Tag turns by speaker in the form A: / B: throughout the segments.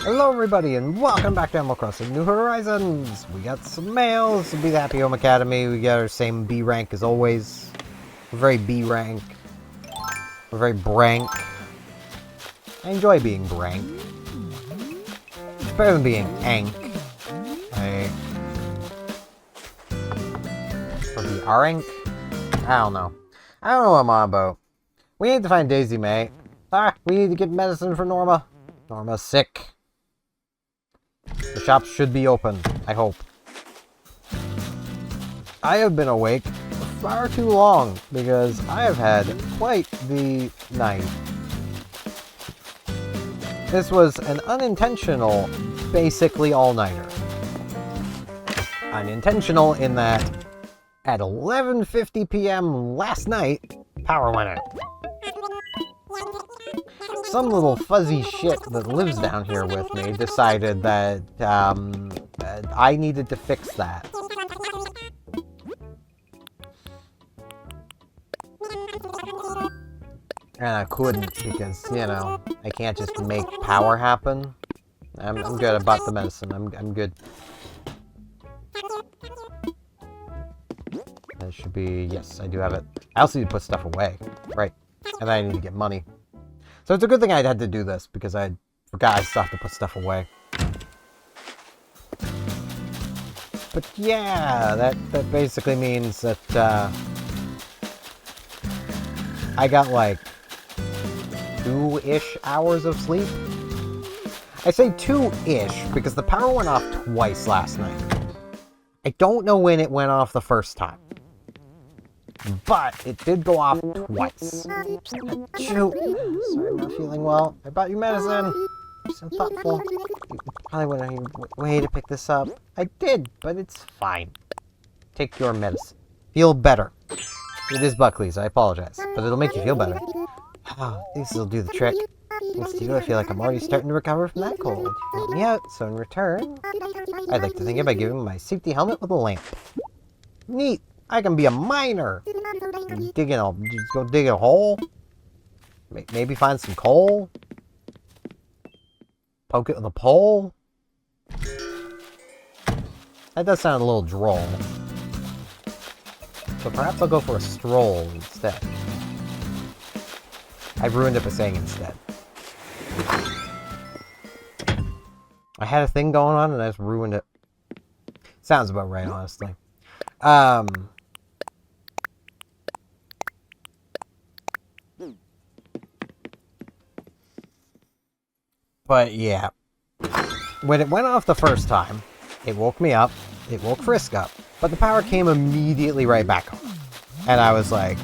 A: Hello everybody and welcome back to Animal Crossing New Horizons! We got some mails to be the Happy Home Academy. We got our same B rank as always. We're very B rank. We're very brank. I enjoy being brank. It's better than being ank. Or be arank? I don't know. I don't know what I'm on about. We need to find Daisy, mate. We need to get medicine for Norma. Norma's sick. The shop should be open, I hope. I have been awake for far too long because I have had quite the night. This was an unintentional, basically all-nighter. Unintentional in that at 11:50 p.m. last night, power went out. Some little fuzzy shit that lives down here with me decided that I needed to fix that. And I couldn't because, you know, I can't just make power happen. I'm good. I bought the medicine. I'm good. That should be... Yes, I do have it. I also need to put stuff away. Right. And then I need to get money. So it's a good thing I had to do this, because I forgot I still have to put stuff away. But yeah, that basically means that I got like 2-ish hours of sleep. I say 2-ish because the power went off twice last night. I don't know when it went off the first time. But it did go off twice. Shoot. Sorry, I'm not feeling well. I bought you medicine. You're so thoughtful. You probably went on your way to pick this up. I did, but it's fine. Take your medicine. Feel better. It is Buckley's, I apologize. But it'll make you feel better. Oh, this will do the trick. Thanks to you, I feel like I'm already starting to recover from that cold. You helped me out, so in return, I'd like to thank you by giving me my safety helmet with a lamp. Neat. I can be a miner. Just go dig a hole. Maybe find some coal. Poke it with a pole. That does sound a little droll. So perhaps I'll go for a stroll instead. I ruined it by saying instead. I had a thing going on and I just ruined it. Sounds about right, honestly. But yeah, when it went off the first time, it woke me up, it woke Frisk up, but the power came immediately right back on. And I was like,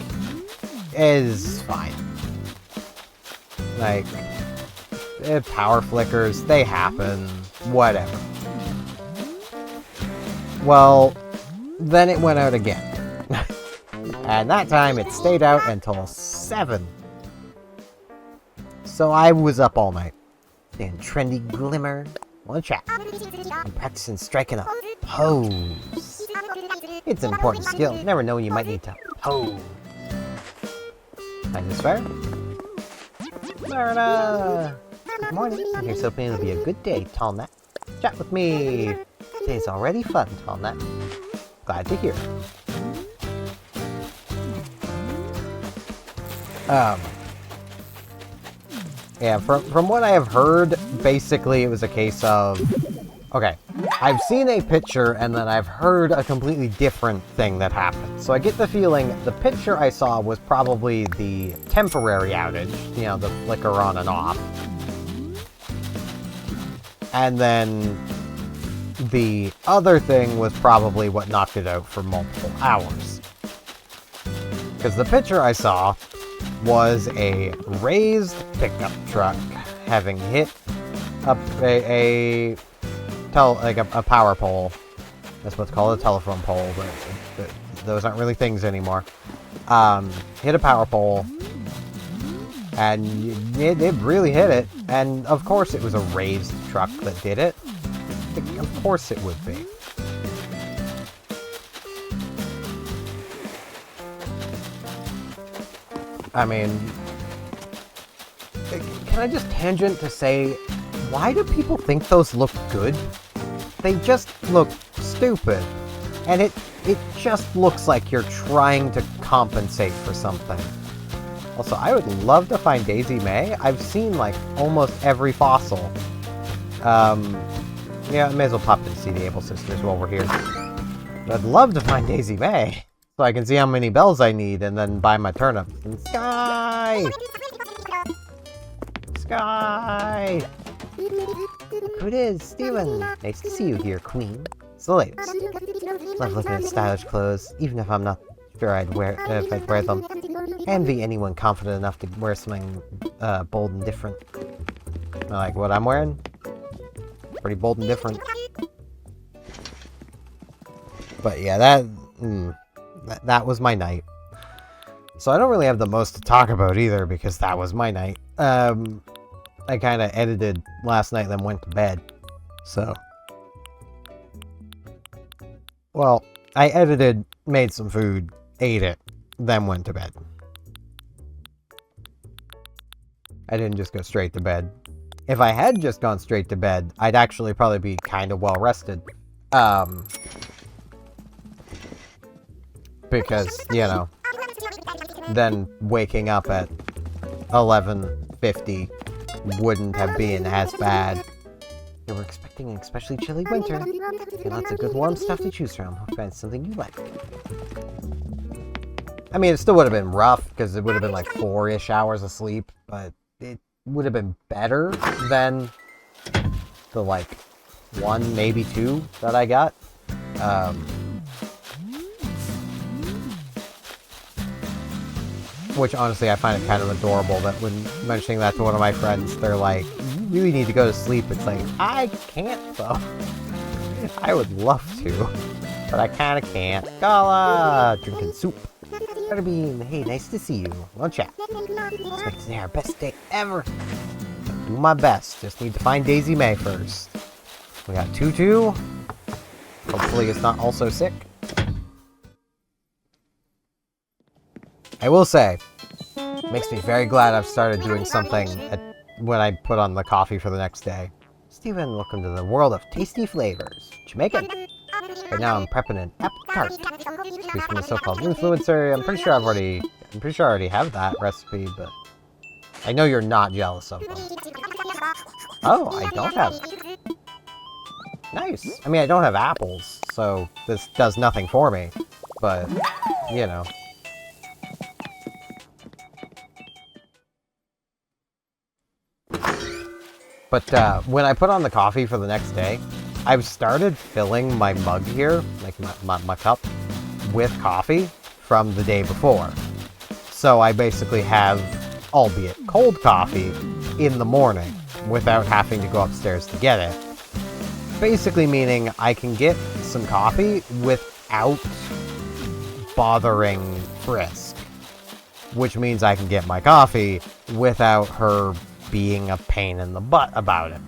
A: it's fine. Like, power flickers, they happen, whatever. Well, then it went out again. And that time it stayed out until 7. So I was up all night. In trendy glimmer. Wanna chat? I'm practicing striking a pose. It's an important skill. You never know when you might need to pose. Find this fair? Florida! Good morning. Here's hoping it'll be a good day, Tall Nut. Chat with me. Today's already fun, Tall Nut. Glad to hear. Yeah, from what I have heard, basically it was a case of... Okay, I've seen a picture and then I've heard a completely different thing that happened. So I get the feeling the picture I saw was probably the temporary outage, you know, the flicker on and off. And then the other thing was probably what knocked it out for multiple hours. Because the picture I saw was a raised pickup truck having hit a power pole. That's what's called a telephone pole, but those aren't really things anymore. Hit a power pole, and it really hit it. And of course, it was a raised truck that did it. Of course it would be. I mean, can I just tangent to say, why do people think those look good? They just look stupid. And it just looks like you're trying to compensate for something. Also, I would love to find Daisy May. I've seen, like, almost every fossil. Yeah, I may as well pop in to see the Able Sisters while we're here. I'd love to find Daisy May, so I can see how many bells I need and then buy my turnips. And Sky! Sky! Who it is? Steven! Nice to see you here, Queen. It's the latest. Love looking at stylish clothes, even if I'm not sure I'd wear them. Envy anyone confident enough to wear something bold and different. Like what I'm wearing? Pretty bold and different. But yeah, that was my night. So I don't really have the most to talk about either, because that was my night. I kind of edited last night, then went to bed. So, well, I edited, made some food, ate it, then went to bed. I didn't just go straight to bed. If I had just gone straight to bed, I'd actually probably be kind of well rested. Because, you know, then waking up at 11:50 wouldn't have been as bad. You were expecting an especially chilly winter. And lots of good warm stuff to choose from. Hope find something you like. I mean, it still would have been rough, because it would have been like 4-ish hours of sleep, but it would have been better than the, like, 1, maybe 2 that I got. Which, honestly, I find it kind of adorable that when mentioning that to one of my friends, they're like, you really need to go to sleep. It's like, I can't, though. I would love to, but I kind of can't. Gala! Drinking soup. Butterbean, hey, nice to see you. We'll chat. Expect today our best day ever. Do my best. Just need to find Daisy May first. We got Tutu. Hopefully it's not also sick. I will say, it makes me very glad I've started doing something when I put on the coffee for the next day. Steven, welcome to the world of tasty flavors. Jamaican. Right now I'm prepping an apple tart. Recipes from a so-called influencer. I'm pretty sure I already have that recipe, but I know you're not jealous of them. Oh, I don't have. Nice. I mean, I don't have apples, so this does nothing for me. But, you know. But when I put on the coffee for the next day, I've started filling my mug here, like my cup, with coffee from the day before. So I basically have, albeit cold coffee, in the morning without having to go upstairs to get it. Basically meaning I can get some coffee without bothering Frisk. Which means I can get my coffee without her being a pain in the butt about it.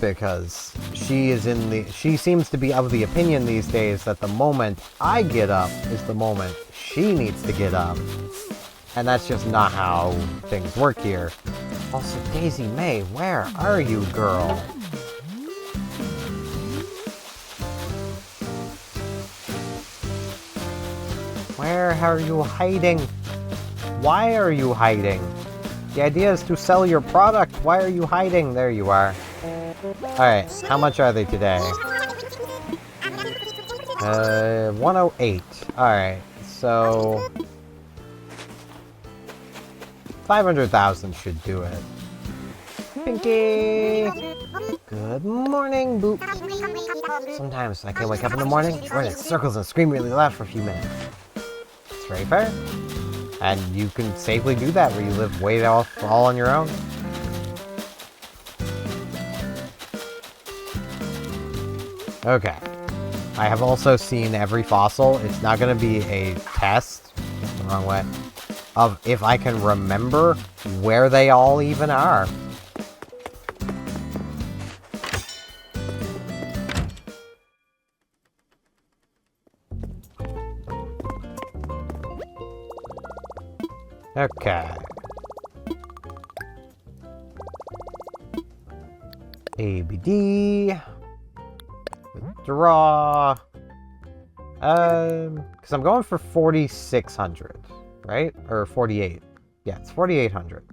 A: Because she seems to be of the opinion these days that the moment I get up is the moment she needs to get up. And that's just not how things work here. Also, Daisy May, where are you, girl? Where are you hiding? Why are you hiding? The idea is to sell your product. Why are you hiding? There you are. Alright, how much are they today? 108. Alright, so 500,000 should do it. Pinky! Good morning, Boop. Sometimes I can wake up in the morning, run in circles and scream really loud for a few minutes. It's very fair. And you can safely do that where you live way off all on your own. Okay. I have also seen every fossil. It's not going to be a test, the wrong way, of if I can remember where they all even are. Okay. ABD. Withdraw. Because I'm going for 4,600, right? Or 48. Yeah, it's 4,800.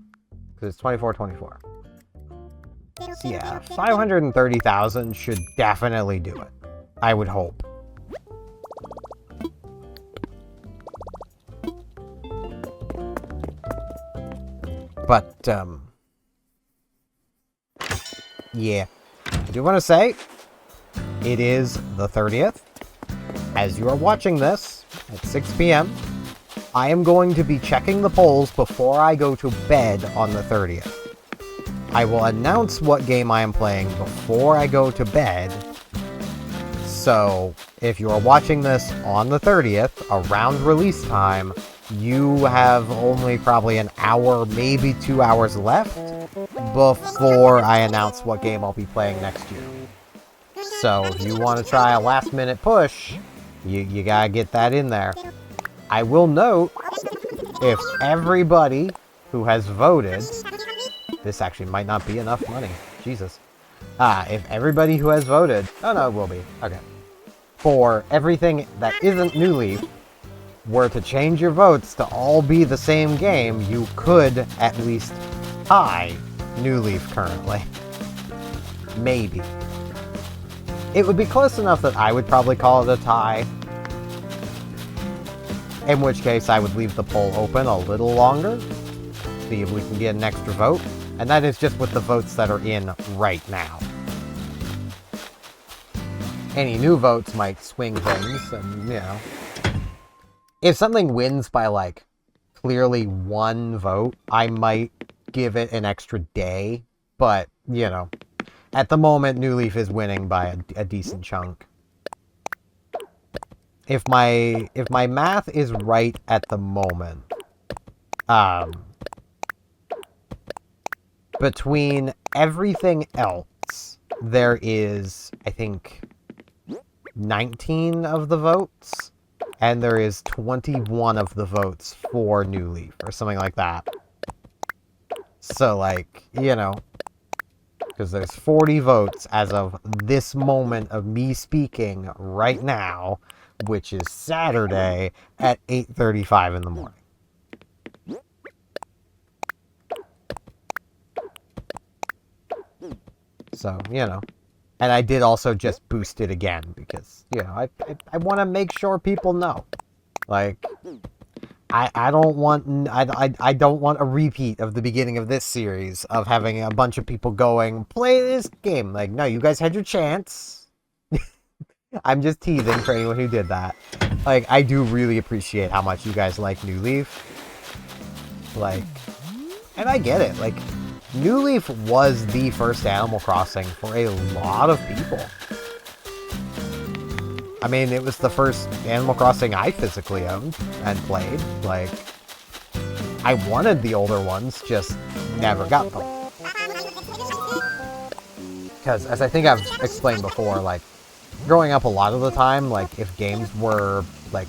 A: Because it's 2424. So yeah, 530,000 should definitely do it. I would hope. But, yeah. I do want to say, it is the 30th. As you are watching this, at 6 p.m., I am going to be checking the polls before I go to bed on the 30th. I will announce what game I am playing before I go to bed. So, if you are watching this on the 30th, around release time, you have only probably an hour, maybe 2 hours left before I announce what game I'll be playing next year. So, if you want to try a last-minute push, you gotta get that in there. I will note, if everybody who has voted... This actually might not be enough money. Jesus. If everybody who has voted... Oh, no, it will be. Okay. For everything that isn't New Leaf, were to change your votes to all be the same game, you could at least tie New Leaf currently. Maybe. It would be close enough that I would probably call it a tie. In which case, I would leave the poll open a little longer. See if we can get an extra vote. And that is just with the votes that are in right now. Any new votes might swing things, and, you know. If something wins by, like, clearly one vote, I might give it an extra day. But, you know, at the moment, New Leaf is winning by a decent chunk. If my math is right at the moment, between everything else, there is, I think, 19 of the votes, and there is 21 of the votes for New Leaf, or something like that. So, like, you know, because there's 40 votes as of this moment of me speaking right now, which is Saturday at 8:35 in the morning. So, you know. And I did also just boost it again because, you know, I want to make sure people know. Like, I don't want a repeat of the beginning of this series of having a bunch of people going, play this game. Like, no, you guys had your chance. I'm just teasing for anyone who did that. Like, I do really appreciate how much you guys like New Leaf. Like, and I get it. Like, New Leaf was the first Animal Crossing for a lot of people. I mean, it was the first Animal Crossing I physically owned and played. Like, I wanted the older ones, just never got them. Because, as I think I've explained before, like, growing up a lot of the time, like, if games were, like,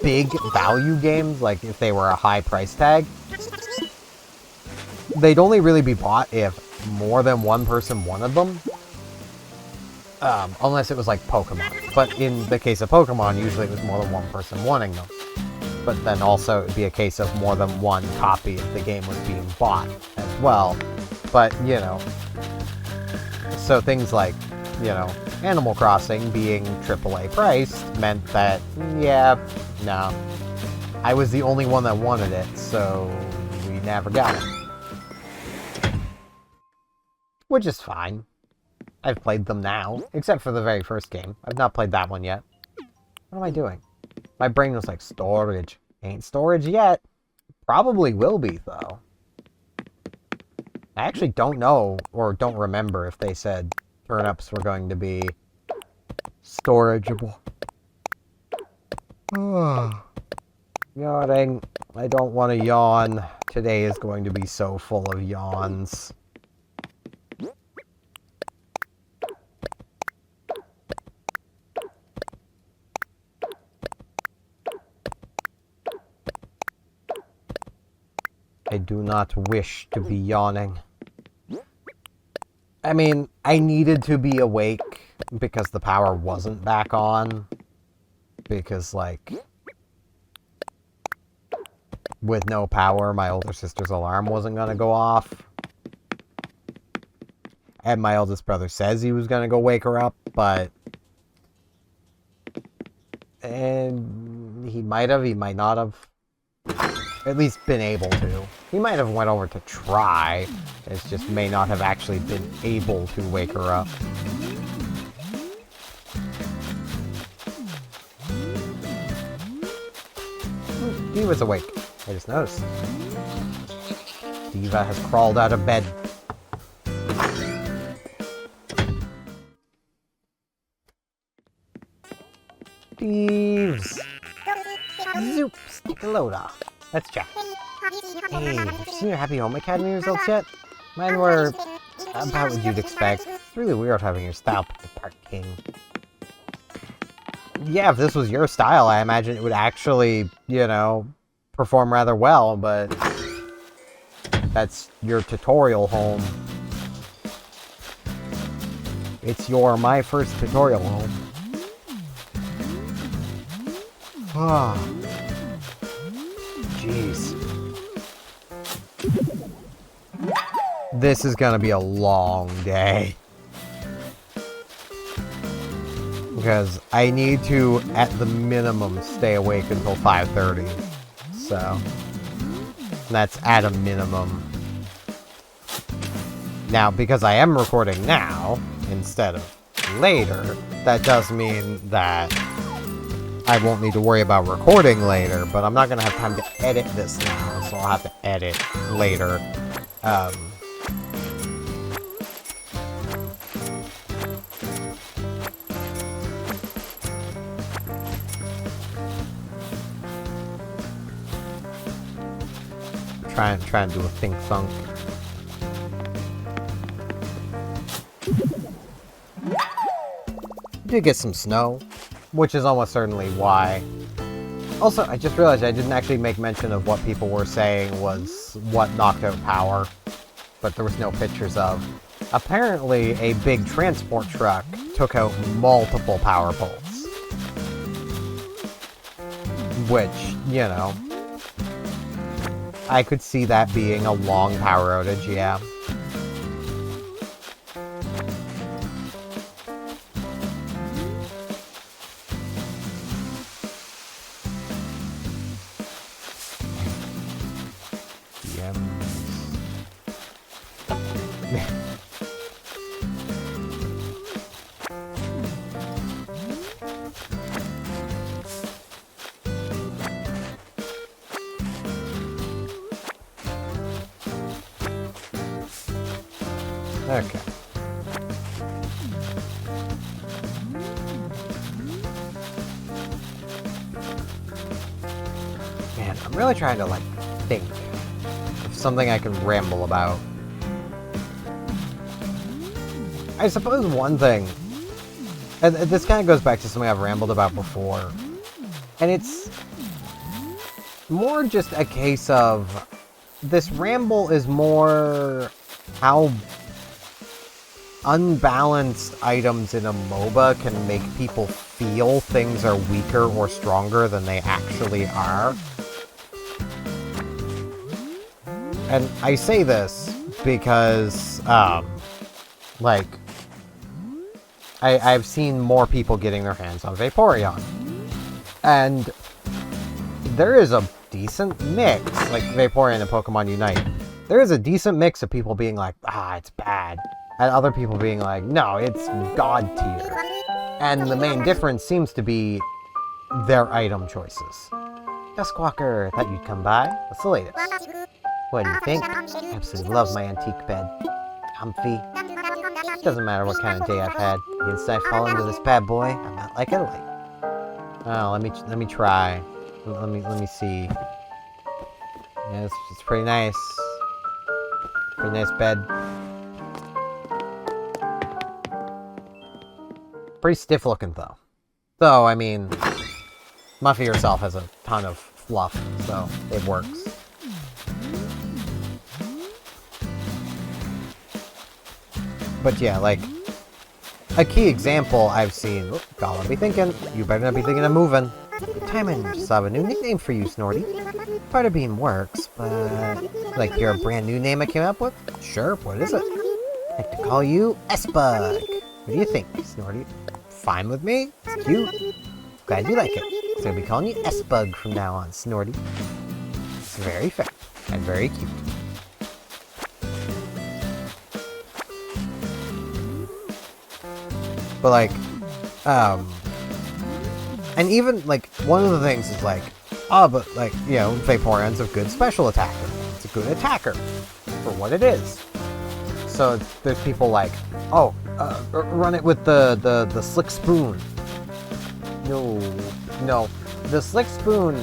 A: big value games, like, if they were a high price tag, they'd only really be bought if more than one person wanted them. Unless it was like Pokemon. But in the case of Pokemon, usually it was more than one person wanting them. But then also it would be a case of more than one copy if the game was being bought as well. But, you know. So things like, you know, Animal Crossing being AAA priced meant that, yeah, no. I was the only one that wanted it, so we never got it. Which is fine. I've played them now, except for the very first game. I've not played that one yet. What am I doing? My brain was like, storage. Ain't storage yet. Probably will be, though. I actually don't know, or don't remember if they said turnips were going to be storageable. Yawning. I don't want to yawn. Today is going to be so full of yawns. do not wish to be yawning. I mean, I needed to be awake because the power wasn't back on. Because, like, with no power, my older sister's alarm wasn't going to go off. And my oldest brother says he was going to go wake her up, but... And he might have, he might not have. At least been able to. He might have went over to try. It just may not have actually been able to wake her up. Diva's awake. I just noticed. Diva has crawled out of bed. Thieves! Zoop! Stick a load off. Let's check. Hey, have you seen your Happy Home Academy results yet? Mine were about what you'd expect. It's really weird having your style picked apart, King. Yeah, if this was your style, I imagine it would actually, you know, perform rather well, but that's your tutorial home. It's my first tutorial home. Ah. Jeez. This is gonna be a long day. Because I need to, at the minimum, stay awake until 5:30. So, that's at a minimum. Now, because I am recording now, instead of later, that does mean that I won't need to worry about recording later, but I'm not going to have time to edit this now, so I'll have to edit later. Try and do a think thunk. Did get some snow, which is almost certainly why. Also, I just realized I didn't actually make mention of what people were saying was what knocked out power, but there was no pictures of. Apparently, a big transport truck took out multiple power poles. Which, you know, I could see that being a long power outage, yeah. Okay. Man, I'm really trying to, like, think of something I can ramble about. I suppose one thing, and this kind of goes back to something I've rambled about before, and it's more just a case of this ramble is more how unbalanced items in a MOBA can make people feel things are weaker or stronger than they actually are. And I say this because, like, I've seen more people getting their hands on Vaporeon. And there is a decent mix, like Vaporeon and Pokemon Unite. There is a decent mix of people being like, it's bad. And other people being like, no, it's god tier. And the main difference seems to be their item choices. Duskwalker, thought you'd come by. What's the latest? What do you think? Absolutely love my antique bed. Comfy. Doesn't matter what kind of day I've had. The inside fall into this bad boy. I'm not like a light. Oh, let me try. Let me see. Yeah, it's pretty nice. Pretty nice bed. Pretty stiff looking though. Though, I mean, Muffy herself has a ton of fluff, so it works. But yeah, like, a key example I've seen... Oh, gotta be thinking. You better not be thinking of moving. Good timing. Just have a new nickname for you, Snorty. Butterbean works, but... Like, you're a brand new name I came up with? Sure, what is it? I'd like to call you S-Bug. What do you think, Snorty? Fine with me. It's cute. Glad you like it. So I'll be calling you S-Bug from now on, Snorty. It's very fair and very cute. But like, and even like one of the things is like, but like, you know, Vaporeon's a good special attacker. It's a good attacker for what it is. So there's people like, run it with the Slick Spoon. No, the Slick Spoon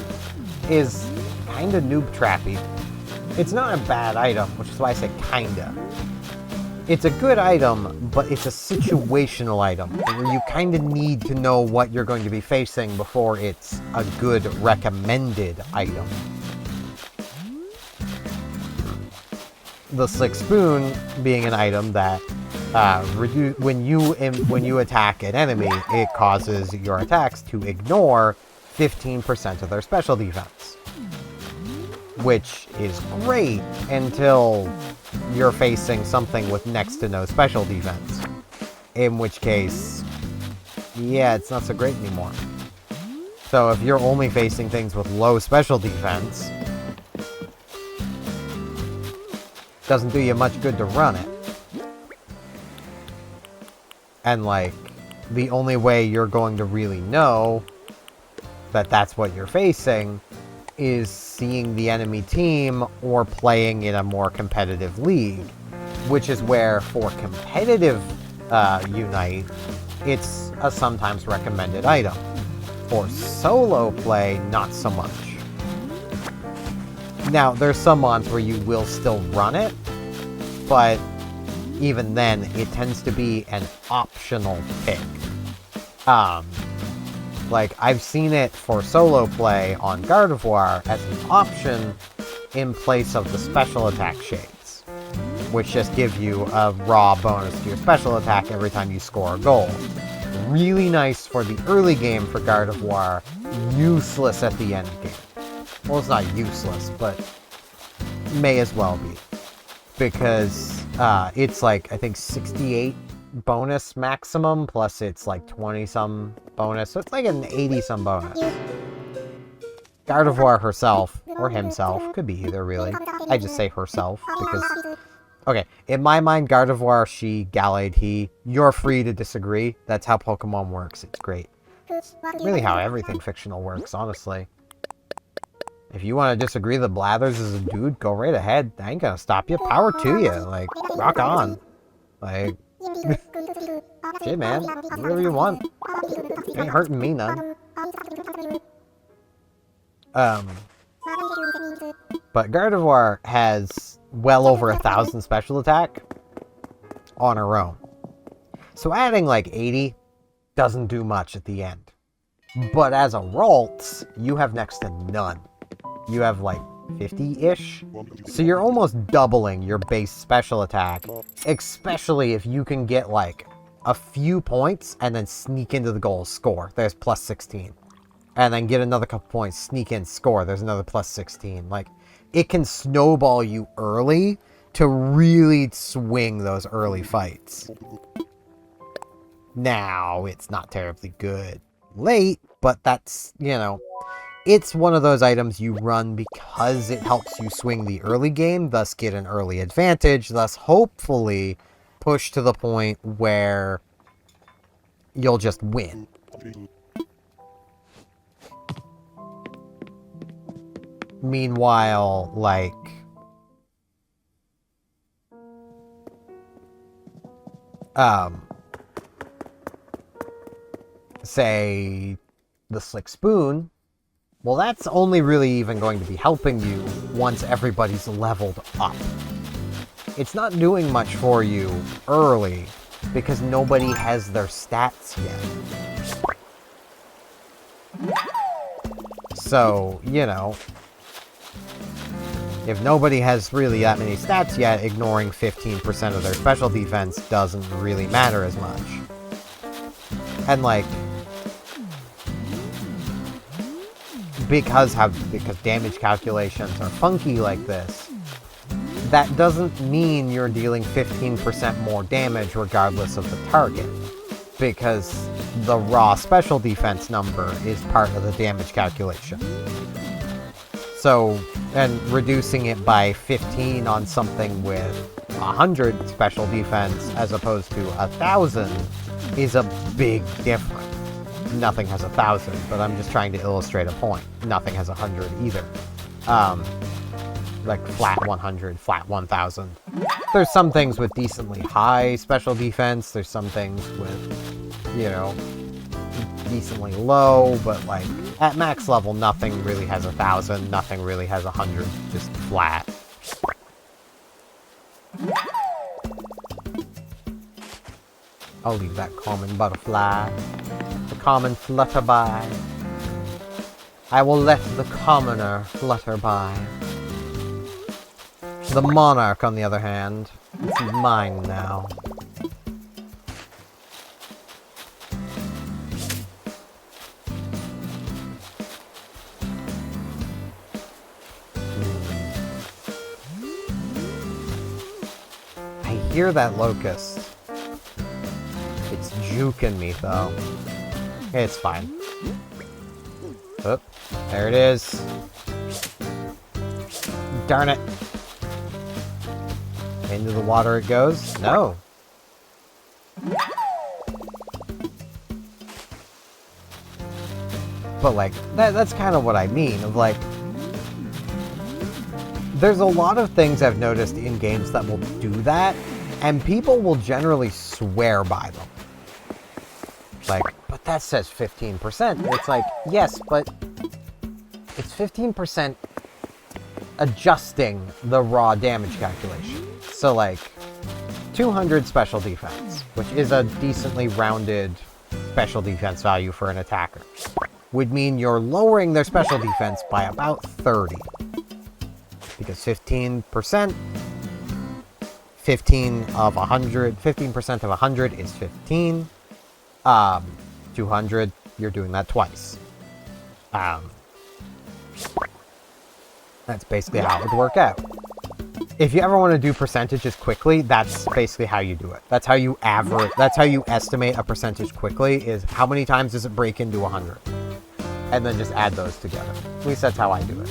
A: is kind of noob trappy. It's not a bad item, which is why I say kinda. It's a good item, but it's a situational item, where you kind of need to know what you're going to be facing before it's a good recommended item. The Slick Spoon being an item that when you attack an enemy, it causes your attacks to ignore 15% of their special defense. Which is great until you're facing something with next to no special defense. In which case, yeah, it's not so great anymore. So if you're only facing things with low special defense, doesn't do you much good to run it. And like, the only way you're going to really know that that's what you're facing is seeing the enemy team or playing in a more competitive league, which is where for competitive Unite, it's a sometimes recommended item. For solo play, not so much. Now, there's some mons where you will still run it, but even then, it tends to be an optional pick. Like, I've seen it for solo play on Gardevoir as an option in place of the special attack shades, which just give you a raw bonus to your special attack every time you score a goal. Really nice for the early game for Gardevoir, useless at the end game. Well, it's not useless, but may as well be. Because it's like, I think 68 bonus maximum, plus it's like 20-some bonus, so it's like an 80-some bonus. Gardevoir herself, or himself, could be either really. I just say herself, because... Okay, in my mind, Gardevoir, she, Gallade, he. You're free to disagree. That's how Pokemon works. It's great. Really how everything fictional works, honestly. If you want to disagree that Blathers is a dude, go right ahead. I ain't gonna stop you. Power to you. Like, rock on. Like... Shit, man. Do whatever you want. Ain't hurting me none. But Gardevoir has well over 1,000 special attack on her own. So adding like 80 doesn't do much at the end. But as a Ralts, you have next to none. You have like 50-ish. So you're almost doubling your base special attack, especially if you can get like a few points and then sneak into the goal, score. There's plus 16. And then get another couple points, sneak in, score. There's another plus 16. Like, it can snowball you early to really swing those early fights. Now, it's not terribly good late, but that's, you know, it's one of those items you run because it helps you swing the early game, thus get an early advantage, thus hopefully push to the point where you'll just win. Meanwhile, like... say, the Slick Spoon, well, that's only really even going to be helping you once everybody's leveled up. It's not doing much for you early, because nobody has their stats yet. So, you know, If nobody has really that many stats yet, ignoring 15% of their special defense doesn't really matter as much. And like, because damage calculations are funky like this, that doesn't mean you're dealing 15% more damage regardless of the target, because the raw special defense number is part of the damage calculation. So, and reducing it by 15 on something with 100 special defense as opposed to 1,000 is a big difference. Nothing has 1,000, but I'm just trying to illustrate a point. Nothing has 100 either. Like flat 100, flat 1,000. There's some things with decently high special defense. There's some things with, you know, decently low, but like at max level, nothing really has 1,000. Nothing really has 100. Just flat. I'll leave that common butterfly. The common flutter by. I will let the commoner flutter by. The monarch, on the other hand, it's mine now. I hear that locust. It's juking me, though. It's fine. Oop, there it is. Darn it. Into the water it goes? No. But like, that's kind of what I mean, of like, there's a lot of things I've noticed in games that will do that, and people will generally swear by them. Like, but that says 15%. It's like, yes, but it's 15% adjusting the raw damage calculation. So like, 200 special defense, which is a decently rounded special defense value for an attacker, would mean you're lowering their special defense by about 30. Because 15%, 15% of 100 is 15. 200, you're doing that twice. That's basically how it would work out. If you ever want to do percentages quickly, that's basically how you do it. That's how you average, that's how you estimate a percentage quickly, is how many times does it break into 100? And then just add those together. At least that's how I do it.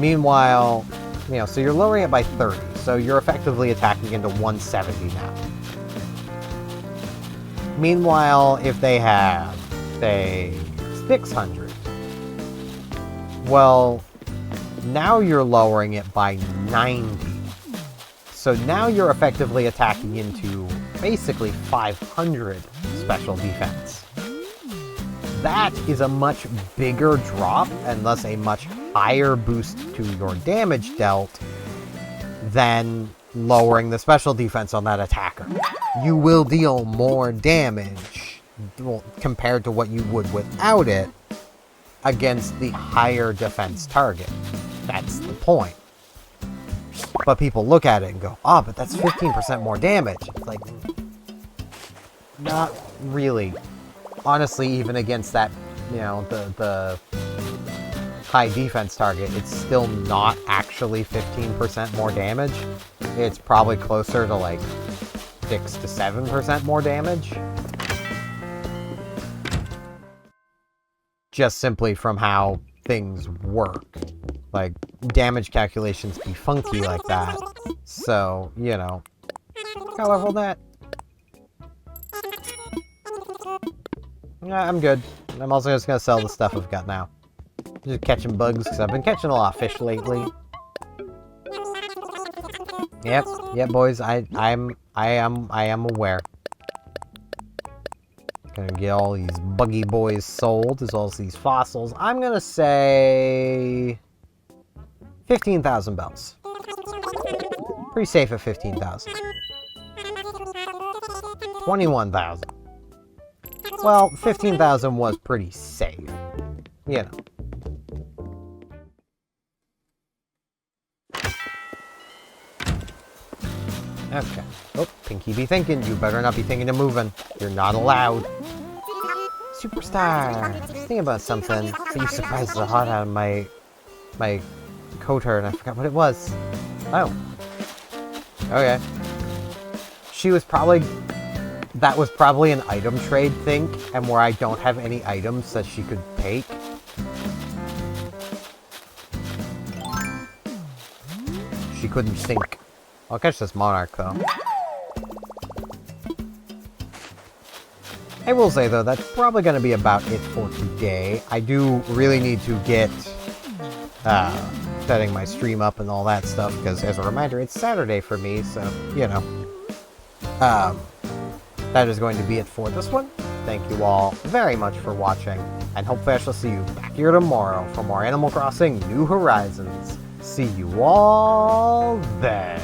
A: Meanwhile, you know, so you're lowering it by 30, so you're effectively attacking into 170 now. Meanwhile, if they have, say, 600, well, now you're lowering it by 90. So now you're effectively attacking into basically 500 special defense. That is a much bigger drop, and thus a much higher boost to your damage dealt than lowering the special defense on that attacker. You will deal more damage compared to what you would without it against the higher defense target. That's the point. But people look at it and go, oh, but that's 15% more damage. It's like, not really. Honestly, even against that, you know, the high defense target, it's still not actually 15% more damage. It's probably closer to like 6 to 7% more damage. Just simply from how things work. Like, damage calculations be funky like that. So, you know. Colorful net. Yeah, I'm good. I'm also just gonna sell the stuff I've got now. Just catching bugs, because I've been catching a lot of fish lately. Yep, boys, I am aware. Gonna get all these buggy boys sold, as well as these fossils. I'm gonna say 15,000 bells. Pretty safe at 15,000. 21,000. Well, 15,000 was pretty safe. You know. Okay. Oh, Pinky be thinking. You better not be thinking of moving. You're not allowed. Superstar! Just thinking about something. So you surprised the hot out of my coater, and I forgot what it was. Oh. Okay. She was probably... That was probably an item trade thing, and where I don't have any items that she could take. She couldn't sink. I'll catch this Monarch, though. I will say, though, that's probably going to be about it for today. I do really need to get setting my stream up and all that stuff, because as a reminder, it's Saturday for me, so, you know. That is going to be it for this one. Thank you all very much for watching, and hopefully I shall see you back here tomorrow for more Animal Crossing New Horizons. See you all then.